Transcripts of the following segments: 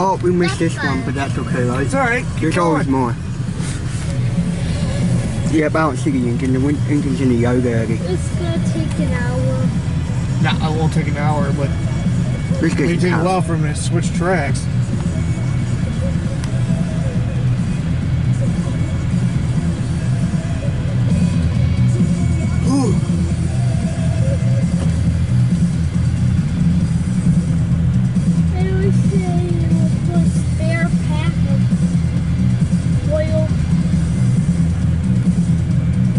Oh, we missed this one, but that's okay, right? It's alright. There's always more. Yeah, but I don't see the engine. The engine's in the yoga area. It's gonna take an hour. Nah, it won't take an hour, but Let's it get may some take a time. while for them to switch tracks. Ooh. I was saying it was a spare pack of oil.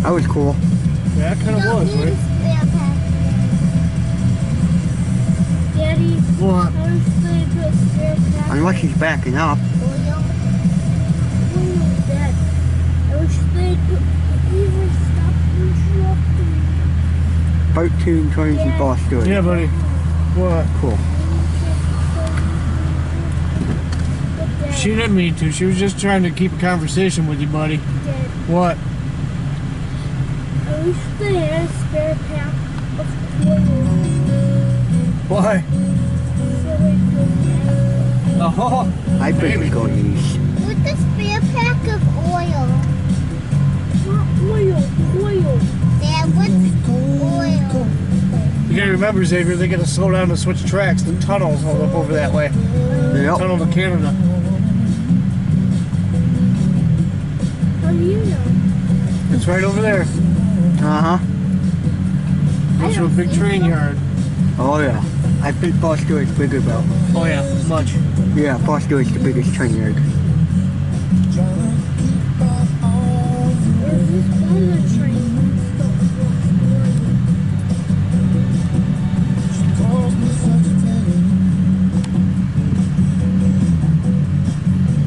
That was cool. Yeah, that kind of was, Need a right? spare pack. Daddy, What? I was saying to a spare pack. Unless he's backing up. Oil. Oil, Dad. I was saying to even stop interrupting. Boat 2 trains and boss doing. Yeah, buddy. What? Cool. She didn't mean to. She was just trying to keep a conversation with you, buddy. Dad, What? I wish they had a spare pack of oil. Why? So they could Oh, I bet we're going to use. with the spare pack of oil. Not oil, oil. Dad, what's oil? you gotta remember, Xavier, they gotta slow down to switch tracks. The tunnel's all up over that way. Yep. Tunnel to Canada. How do you know? It's right over there. Uh-huh. Goes to a big train yard. Oh, yeah. I think Boston is bigger, though. Oh yeah, much. Yeah, Boston is the biggest train yard. Or is this on the train?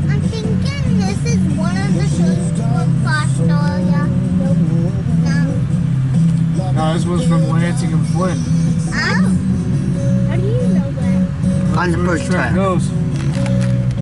I'm thinking this is one of the shows from Australia. No. No, this was from Lansing and Flint. Oh. How do you know that? On the That's where first train track. goes.